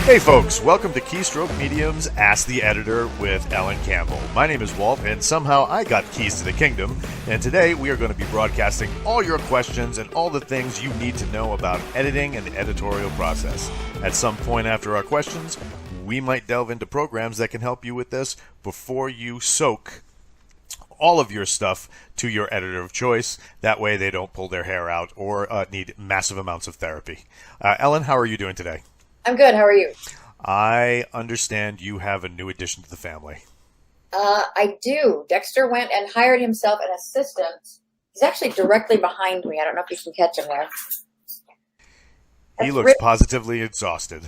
Hey folks, welcome to Keystroke Medium's Ask the Editor with Ellen Campbell. My name is Walt, and somehow I got keys to the kingdom, and today we are going to be broadcasting all your questions and all the things you need to know about editing and the editorial process. At some point after our questions, we might delve into programs that can help you with this before you soak all of your stuff to your editor of choice. That way they don't pull their hair out or need massive amounts of therapy. Ellen, how are you doing today? I'm good. How are you? I understand you have a new addition to the family. I do. Dexter went and hired himself an assistant. He's actually directly behind me. I don't know if you can catch him there. He looks positively exhausted.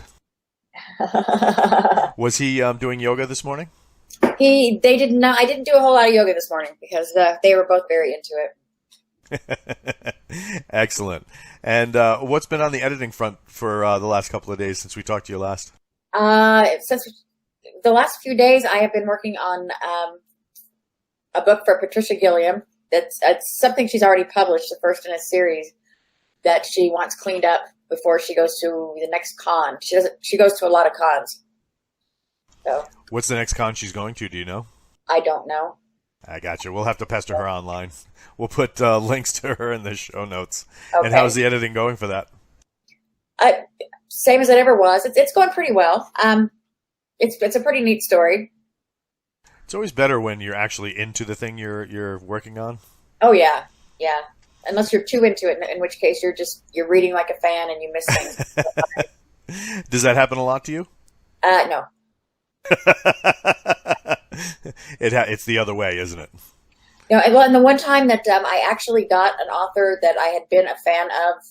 Was he doing yoga this morning? They did not. I didn't do a whole lot of yoga this morning because they were both very into it. Excellent. And what's been on the editing front for the last couple of days since we talked to you last? Since the last few days, I have been working on a book for Patricia Gilliam. It's something she's already published, the first in a series that she wants cleaned up before she goes to the next con. She goes to a lot of cons. So, what's the next con she's going to? Do you know? I don't know. I got you. We'll have to pester her online. We'll put links to her in the show notes. Okay. And how's the editing going for that? Same as it ever was. It's going pretty well. It's a pretty neat story. It's always better when you're actually into the thing you're working on. Oh yeah. Unless you're too into it, in which case you're reading like a fan and you miss things. Does that happen a lot to you? No. It's the other way, isn't it? And the one time that I actually got an author that I had been a fan of,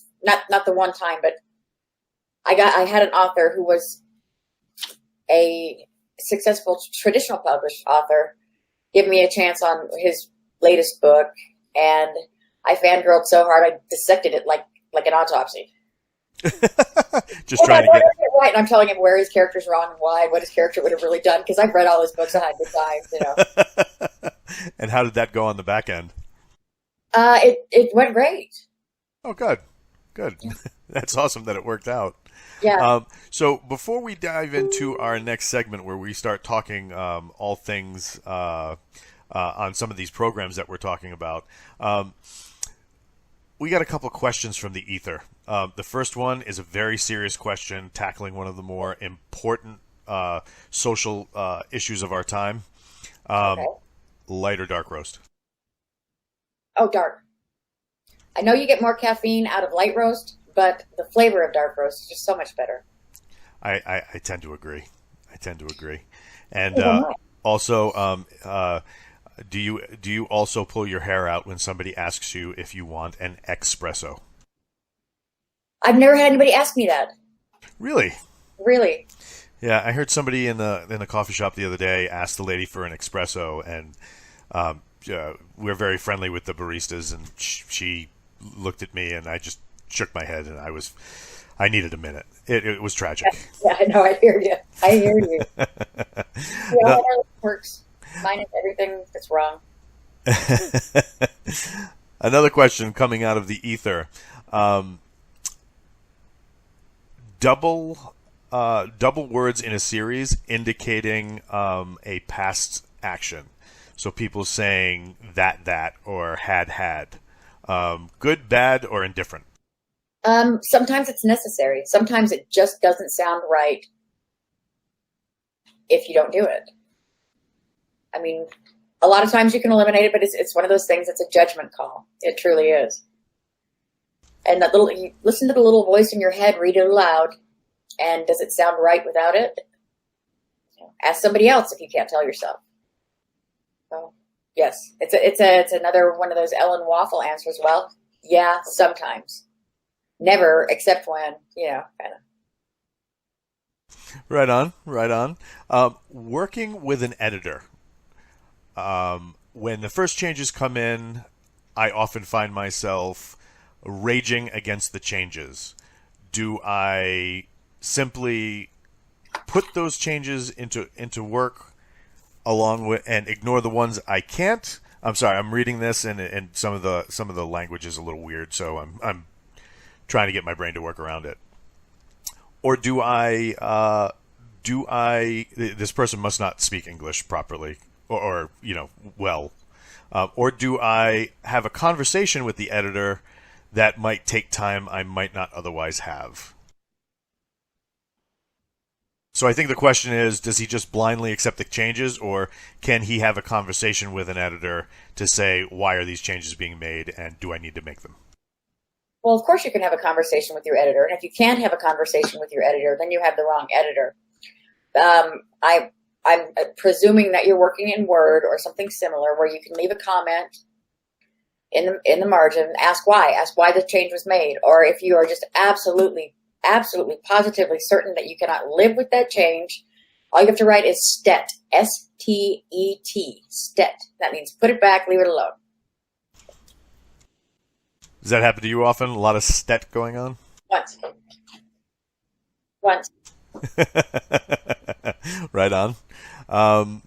not the one time, but I had an author who was a successful traditional published author give me a chance on his latest book, and I fangirled so hard I dissected it like an autopsy. Just trying to get it right, and I'm telling him where his character's wrong and why, what his character would have really done, because I've read all his books 100 times, And how did that go on the back end? It went great. Oh, good. Yeah. That's awesome that it worked out. Yeah. So before we dive into our next segment where we start talking all things on some of these programs that we're talking about, we got a couple questions from the ether. The first one is a very serious question tackling one of the more important social issues of our time. Okay. Light or dark roast? Oh, dark. I know you get more caffeine out of light roast, but the flavor of dark roast is just so much better. I tend to agree. And also, do you also pull your hair out when somebody asks you if you want an espresso? I've never had anybody ask me that. Really? Really? Yeah, I heard somebody in the coffee shop the other day ask the lady for an espresso, and we're very friendly with the baristas, and she looked at me, and I just shook my head, and I needed a minute. It was tragic. Yeah, I know. I hear you. Yeah, it works. Mine is everything that's wrong. Another question coming out of the ether. Double words in a series indicating a past action. So people saying that or had. Good, bad, or indifferent? Sometimes it's necessary. Sometimes it just doesn't sound right if you don't do it. I mean, a lot of times you can eliminate it, but it's one of those things. It's a judgment call. It truly is. And you listen to the little voice in your head, read it aloud, and does it sound right without it? Ask somebody else if you can't tell yourself. So, yes, it's another one of those Ellen Waffle answers. Well, yeah, sometimes, never, except when kind of. Right on. Working with an editor. When the first changes come in, I often find myself raging against the changes. Do I simply put those changes into work along with and ignore the ones I can't? I'm sorry, I'm reading this and some of the language is a little weird, so I'm trying to get my brain to work around it. Or this person must not speak English properly or well. Or do I have a conversation with the editor that might take time I might not otherwise have? So I think the question is, does he just blindly accept the changes, or can he have a conversation with an editor to say, why are these changes being made, and do I need to make them? Well, of course you can have a conversation with your editor, and if you can't have a conversation with your editor, then you have the wrong editor. I'm presuming that you're working in Word or something similar, where you can leave a comment in the margin, ask why the change was made, or if you are just absolutely positively certain that you cannot live with that change, all you have to write is STET, S-T-E-T, STET. That means put it back, leave it alone. Does that happen to you often? A lot of STET going on? Once. Right on. And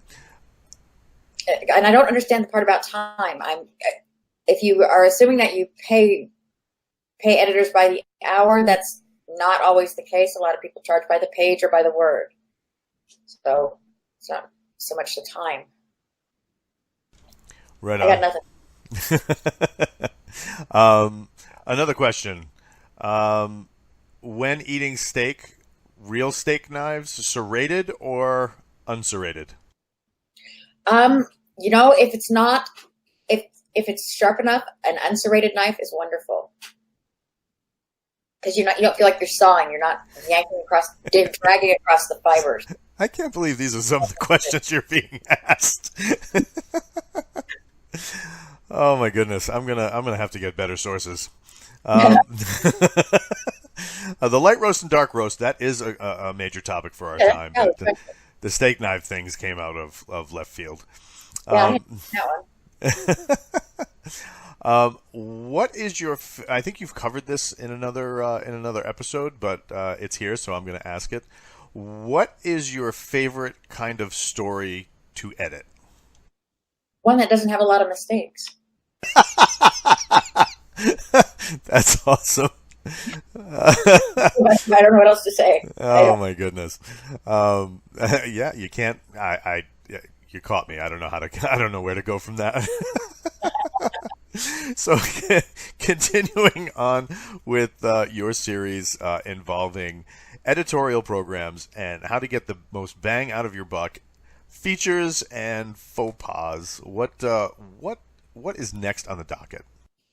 I don't understand the part about time. If you are assuming that you pay editors by the hour, that's not always the case. A lot of people charge by the page or by the word. So it's not so much the time. Right on. I got nothing. Another question. When eating steak, real steak knives, serrated or unserrated? If it's sharp enough, an unserrated knife is wonderful. Because you don't feel like you're sawing. You're not dragging across the fibers. I can't believe these are some of the questions you're being asked. Oh my goodness, I'm gonna have to get better sources. The light roast and dark roast, that is a major topic for our time. But the steak knife things came out of left field. Yeah, that one. What is your? I think you've covered this in another episode, but it's here, so I'm going to ask it. What is your favorite kind of story to edit? One that doesn't have a lot of mistakes. That's awesome. I don't know what else to say. Oh my goodness. Yeah, you can't. You caught me. I don't know where to go from that. So, continuing on with your series involving editorial programs and how to get the most bang out of your buck, features and faux pas. What is next on the docket?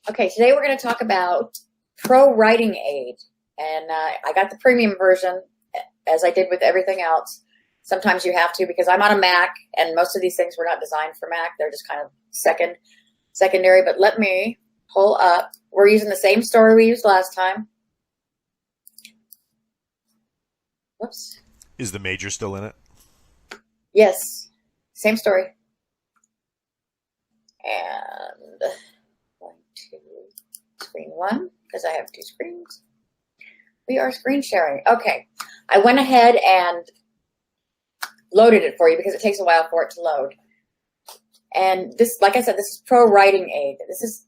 Okay, today we're going to talk about Pro Writing Aid, and I got the premium version, as I did with everything else. Sometimes you have to, because I'm on a Mac, and most of these things were not designed for Mac. They're just kind of secondary. But let me pull up. We're using the same story we used last time. Whoops. Is the major still in it? Yes. Same story. And going to screen one, because I have two screens. We are screen sharing. Okay. I went ahead and loaded it for you because it takes a while for it to load. And this, like I said, this is Pro Writing Aid. This is,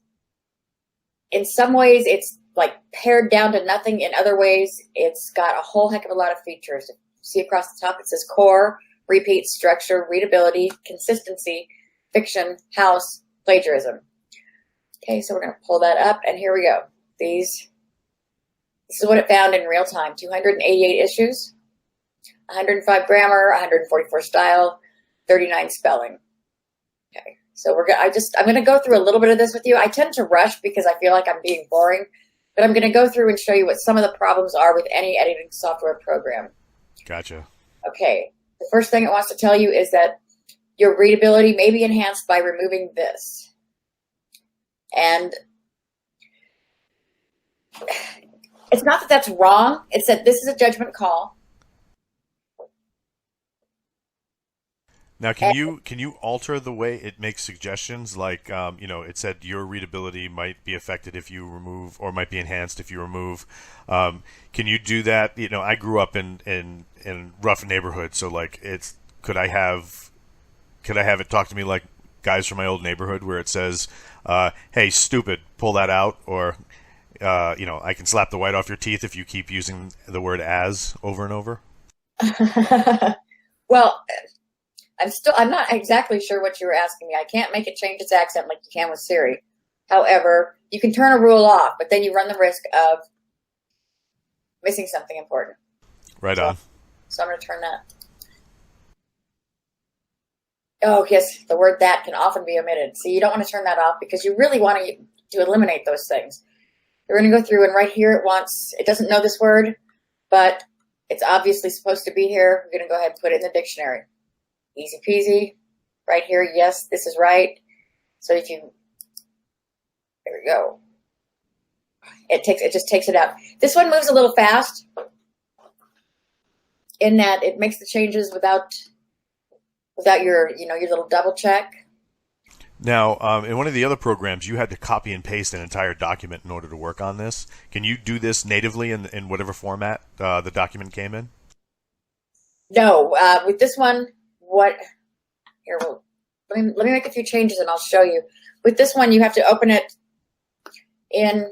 in some ways, it's like pared down to nothing. In other ways, it's got a whole heck of a lot of features. See across the top, it says core, repeat, structure, readability, consistency, fiction, house, plagiarism. Okay, so we're going to pull that up, and here we go. This is what it found in real time. 288 issues, 105 grammar, 144 style, 39 spelling. Okay, so I'm going to go through a little bit of this with you. I tend to rush because I feel like I'm being boring, but I'm going to go through and show you what some of the problems are with any editing software program. Gotcha. Okay, the first thing it wants to tell you is that your readability may be enhanced by removing this. And it's not that that's wrong. It's that this is a judgment call. Now, can you alter the way it makes suggestions? Like, it said your readability might be affected if you remove, or might be enhanced if you remove. Can you do that? I grew up in rough neighborhood, so like, could I have it talk to me like guys from my old neighborhood, where it says, "Hey, stupid, pull that out," or I can slap the white off your teeth if you keep using the word as over and over? Well, I'm not exactly sure what you were asking me. I can't make it change its accent like you can with Siri. However, you can turn a rule off, but then you run the risk of missing something important. Right on. So I'm going to turn that. Oh, yes, the word that can often be omitted. So you don't want to turn that off because you really want to eliminate those things. You're going to go through, and right here it doesn't know this word, but it's obviously supposed to be here. We're going to go ahead and put it in the dictionary. Easy peasy. Right here, yes, this is right. So there we go. It just takes it out. This one moves a little fast in that it makes the changes without your little double check. Now, in one of the other programs, you had to copy and paste an entire document in order to work on this. Can you do this natively in whatever format the document came in? No, with this one, let me make a few changes and I'll show you. With this one, you have to open it in.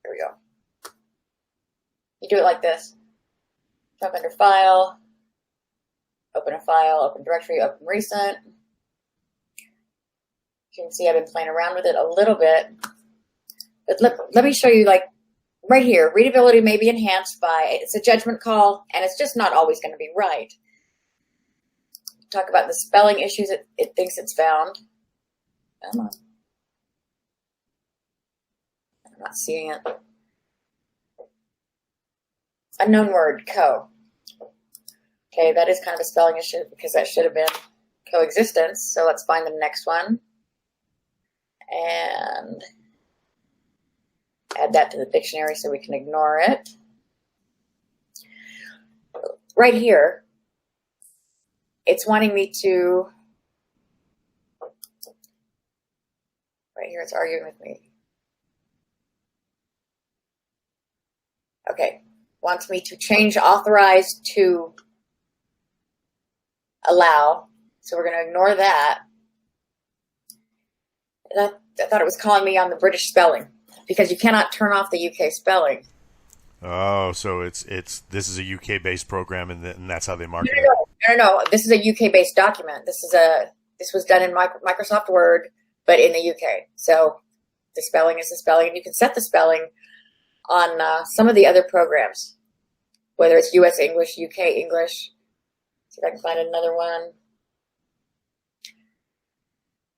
Here we go. You do it like this. Jump under File, open a file, open directory, open recent. You can see I've been playing around with it a little bit. But let me show you, like, right here. Readability may be enhanced by, it's a judgment call, and it's just not always going to be right. Talk about the spelling issues it thinks it's found. Come on. I'm not seeing it. Unknown word, Okay, that is kind of a spelling issue because that should have been coexistence. So let's find the next one and add that to the dictionary so we can ignore it. Right here, it's wanting me to, right here, it's arguing with me. Okay, wants me to change authorized to allow. So we're going to ignore that. And I thought it was calling me on the British spelling because you cannot turn off the UK spelling. Oh, so this is a UK based program and that's how they market it. No. This is a UK based document. This was done in Microsoft Word, but in the UK. So the spelling is the spelling, and you can set the spelling on some of the other programs, whether it's US English, UK English. See if I can find another one.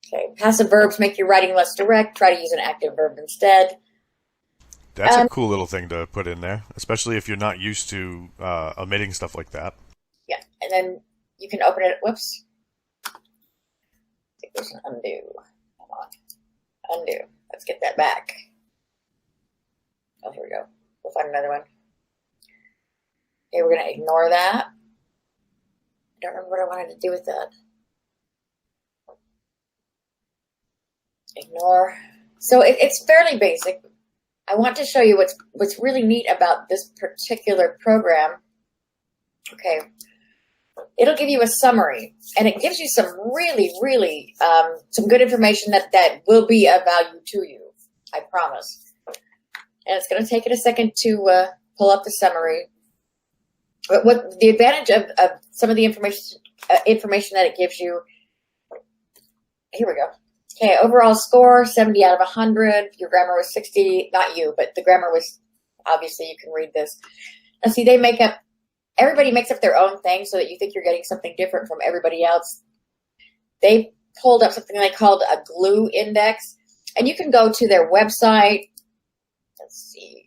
Okay, passive verbs make your writing less direct. Try to use an active verb instead. That's a cool little thing to put in there, especially if you're not used to omitting stuff like that. Yeah, and then you can open it. Whoops. I think there's an undo. Come on. Undo. Let's get that back. Oh, here we go. We'll find another one. Okay, we're going to ignore that. I don't remember what I wanted to do with that. Ignore. So it's fairly basic. I want to show you what's really neat about this particular program. Okay, it'll give you a summary, and it gives you some really some good information that will be of value to you. I promise. And it's going to take it a second to pull up the summary. But what the advantage of some of the information that it gives you? Here we go. Okay, overall score, 70 out of 100. Your grammar was 60. Not you, but the grammar was, obviously you can read this. And see, everybody makes up their own thing so that you think you're getting something different from everybody else. They pulled up something they called a glue index. And you can go to their website. Let's see.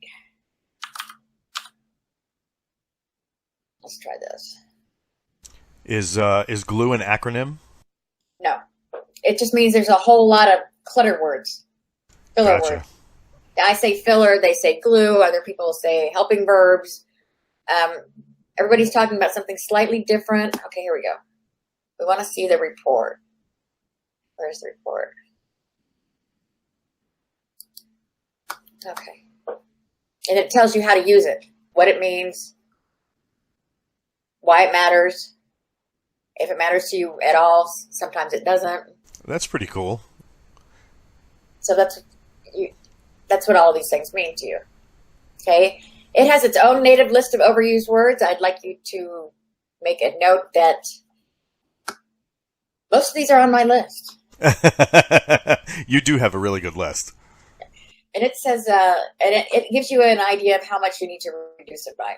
Let's try this. Is glue an acronym? No. It just means there's a whole lot of clutter words. Filler Gotcha. words. I say filler, they say glue, other people say helping verbs. Everybody's talking about something slightly different. Okay, here we go. We want to see the report. Where's the report? Okay. And it tells you how to use it, what it means, why it matters, if it matters to you at all. Sometimes it doesn't. That's pretty cool. So that's, that's what all these things mean to you. Okay? It has its own native list of overused words. I'd like you to make a note that most of these are on my list. You do have a really good list. And it says, and it gives you an idea of how much you need to reduce it by.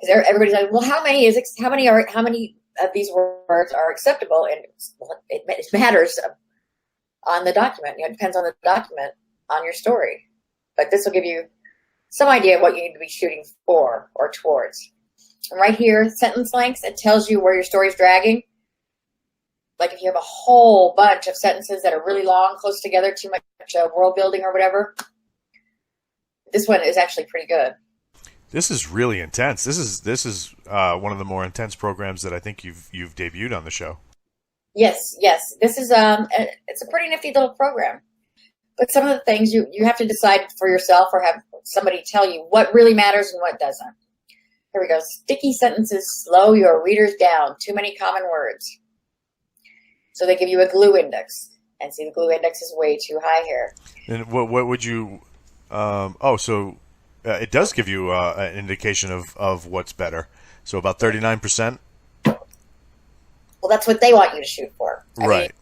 Because everybody's like, well, how many of these words are acceptable? And it matters on the document. It depends on the document, on your story. But this will give you some idea of what you need to be shooting for or towards. And right here, sentence lengths, it tells you where your story's dragging. Like if you have a whole bunch of sentences that are really long, close together, too much world building or whatever, this one is actually pretty good. This is really intense. This is one of the more intense programs that I think you've debuted on the show. Yes. This is it's a pretty nifty little program. But some of the things you have to decide for yourself or have somebody tell you what really matters and what doesn't. Here we go. Sticky sentences slow your readers down. Too many common words. So they give you a glue index. And see, the glue index is way too high here. And what would you... it does give you an indication of what's better. So about 39%? Well, that's what they want you to shoot for. Right.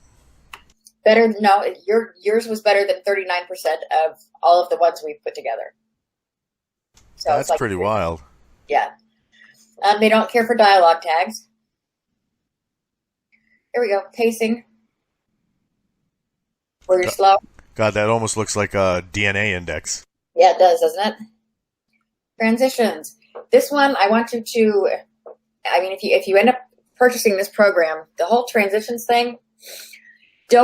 Yours was better than 39% of all of the ones we've put together. So that's like pretty wild. Yeah. They don't care for dialogue tags. Here we go. Pacing. Where you're slow. God, that almost looks like a DNA index. Yeah, it does, doesn't it? Transitions. This one, I want you to, if you end up purchasing this program, the whole transitions thing, they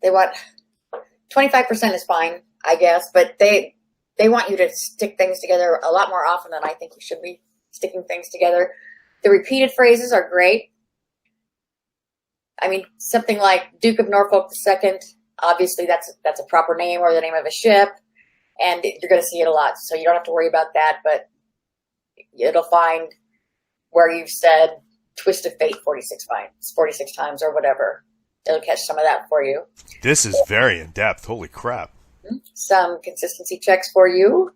want 25% is fine, I guess, but they want you to stick things together a lot more often than I think you should be sticking things together. The repeated phrases are great. I mean, something like Duke of Norfolk II, obviously that's a proper name or the name of a ship, and you're going to see it a lot, so you don't have to worry about that, but it'll find where you've said Twist of Fate 46 times or whatever. It'll catch some of that for you. This is very in-depth. Holy crap. Some consistency checks for you.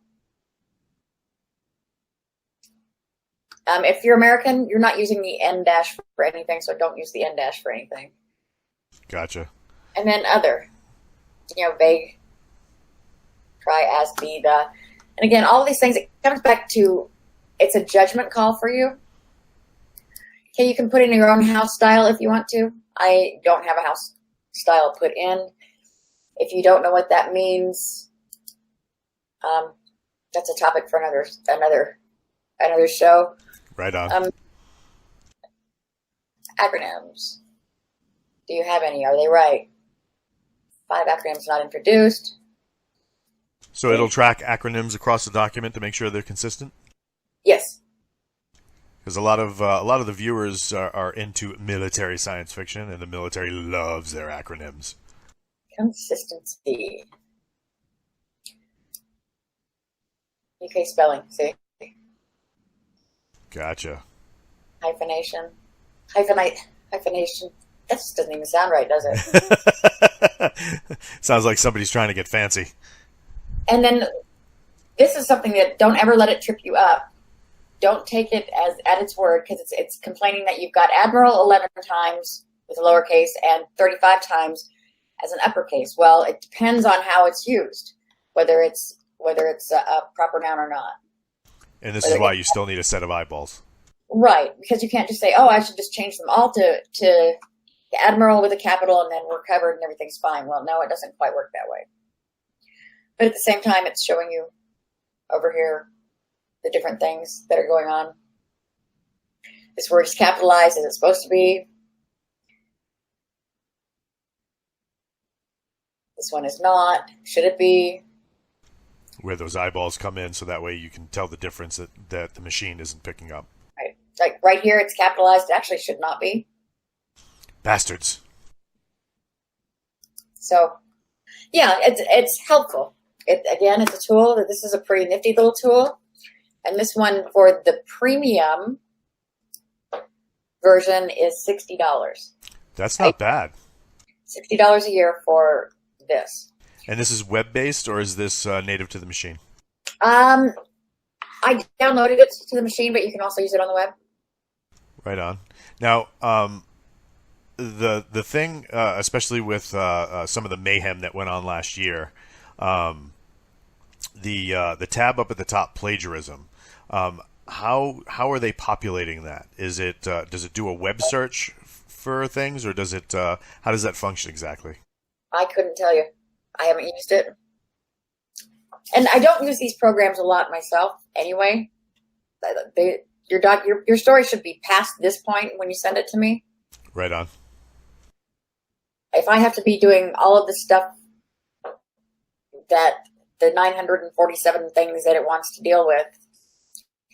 If you're American, you're not using the N dash for anything, so don't use the N dash for anything. Gotcha. And then other, vague, try, as, be, the. And again, all of these things, it comes back to, it's a judgment call for you. Okay, you can put in your own house style if you want to. I don't have a house style put in. If you don't know what that means, that's a topic for another show. Right on. Acronyms. Do you have any? Are they right? 5 acronyms not introduced. So it'll track acronyms across the document to make sure they're consistent? Yes. Because a lot of the viewers are into military science fiction, and the military loves their acronyms. Consistency. UK spelling, see? Gotcha. Hyphenation. Hyphenation. That just doesn't even sound right, does it? Sounds like somebody's trying to get fancy. And then this is something that don't ever let it trip you up. Don't take it as at its word, because it's complaining that you've got Admiral 11 times with a lowercase and 35 times as an uppercase. Well, it depends on how it's used, whether it's a proper noun or not. And this is why you still need a set of eyeballs. Right, because you can't just say, I should just change them all to Admiral with a capital and then we're covered and everything's fine. Well, no, it doesn't quite work that way. But at the same time, it's showing you over here the different things that are going on. This word is capitalized as it's supposed to be. This one is not. Should it be? Where those eyeballs come in, so that way you can tell the difference that the machine isn't picking up. Right. Like right here, it's capitalized. It actually should not be. Bastards. So, yeah, it's helpful. Again, it's a tool. This is a pretty nifty little tool. And this one for the premium version is $60. That's not bad. $60 a year for this. And this is web-based, or is this native to the machine? I downloaded it to the machine, but you can also use it on the web. Right on. Now, the thing, especially with some of the mayhem that went on last year, the tab up at the top, plagiarism. How are they populating that? Is it does it do a web search for things, or does it how does that function exactly? I couldn't tell you. I haven't used it, and I don't use these programs a lot myself anyway. Your story should be past this point when you send it to me. Right on. If I have to be doing all of the stuff that the 947 things that it wants to deal with,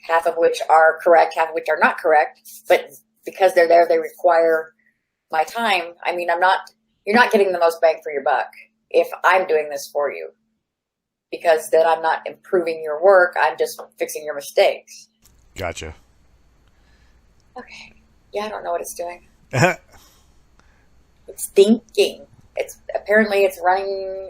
half of which are correct, half of which are not correct, but because they're there, they require my time. I mean, you're not getting the most bang for your buck if I'm doing this for you, because then I'm not improving your work. I'm just fixing your mistakes. Gotcha. Okay. Yeah, I don't know what it's doing. It's thinking. Apparently it's running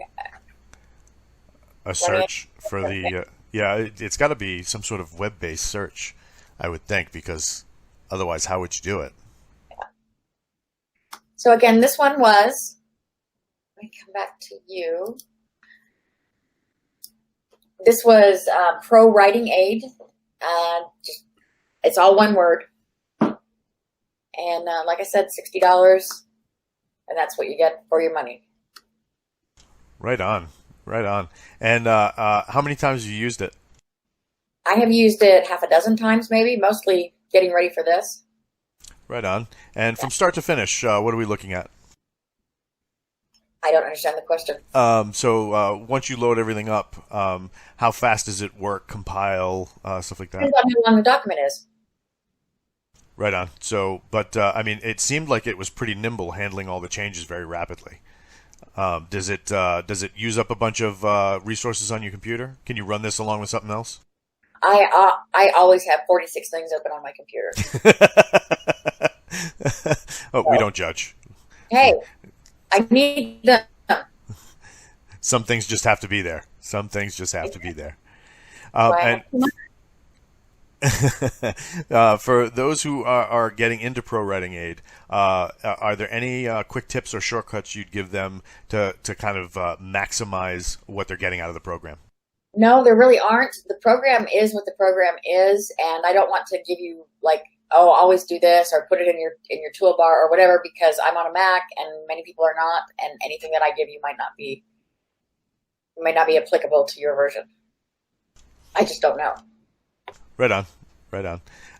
a search for the it's got to be some sort of web-based search, I would think, because otherwise how would you do it? Yeah. So again, this one was, let me come back to you. This was Pro Writing Aid. It's all one word. And like I said, $60, and that's what you get for your money. Right on. Right on. And how many times have you used it? I have used it half a dozen times, maybe, mostly getting ready for this. Right on. And from start to finish, what are we looking at? I don't understand the question. So once you load everything up, how fast does it work, compile, stuff like that? Depends on how long the document is. Right on. So, but I mean, it seemed like it was pretty nimble, handling all the changes very rapidly. Does it use up a bunch of resources on your computer? Can you run this along with something else? I always have 46 things open on my computer. We don't judge. Hey, I need them. Some things just have to be there. Some things just have to be there. For those who are getting into Pro Writing Aid, are there any quick tips or shortcuts you'd give them to kind of maximize what they're getting out of the program? No, there really aren't. The program is what the program is, and I don't want to give you like, oh, always do this or put it in your toolbar or whatever, because I'm on a Mac and many people are not, and anything that I give you might not be applicable to your version. I just don't know. Right on.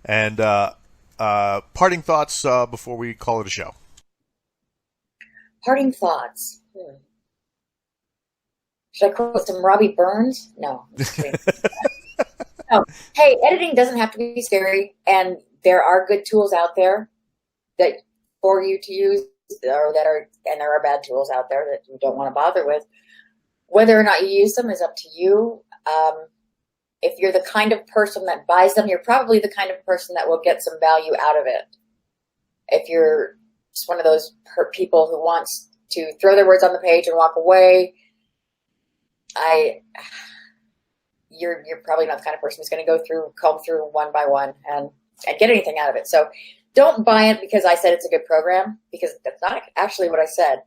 And parting thoughts before we call it a show. Parting thoughts. Should I quote some Robbie Burns? No. I'm just kidding. No. Hey, editing doesn't have to be scary, and there are good tools out there that for you to use, and there are bad tools out there that you don't want to bother with. Whether or not you use them is up to you. If you're the kind of person that buys them, you're probably the kind of person that will get some value out of it. If you're just one of those people who wants to throw their words on the page and walk away, you're probably not the kind of person who's going to comb through one by one and get anything out of it. So don't buy it because I said it's a good program, because that's not actually what I said.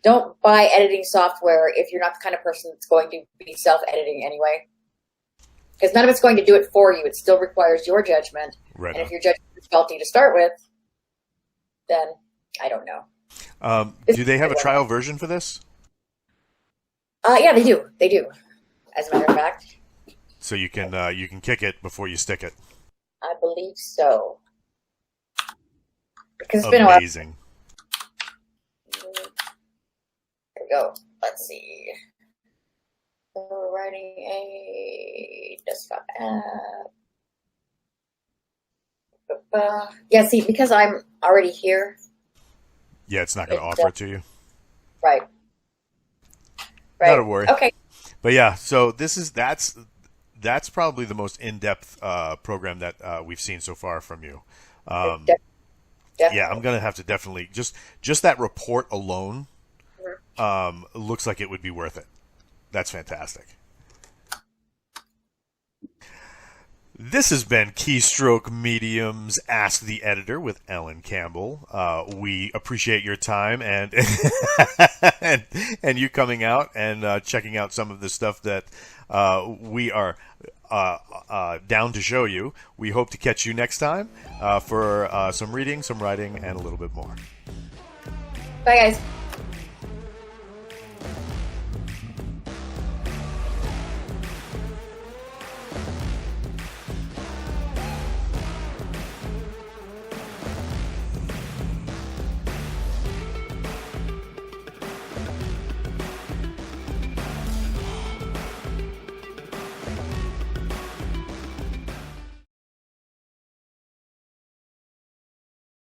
Don't buy editing software if you're not the kind of person that's going to be self-editing anyway. Because none of it's going to do it for you. It still requires your judgment. Right. And if your judgment is faulty to start with, then I don't know. Do they have a trial version for this? Yeah, they do. They do, as a matter of fact. So you can kick it before you stick it. I believe so. Because it's been a while. Amazing. There we go. Let's see. Writing a desktop app. Yeah, see, because I'm already here. Yeah, it's not going to offer it to you. Right. Not a worry. Okay. But yeah, so that's probably the most in-depth program that we've seen so far from you. Definitely. Yeah, I'm going to have to definitely just that report alone looks like it would be worth it. That's fantastic. This has been Keystroke Mediums Ask the Editor with Ellen Campbell. We appreciate your time and and you coming out and checking out some of the stuff that we are down to show you. We hope to catch you next time for some reading, some writing, and a little bit more. Bye, guys.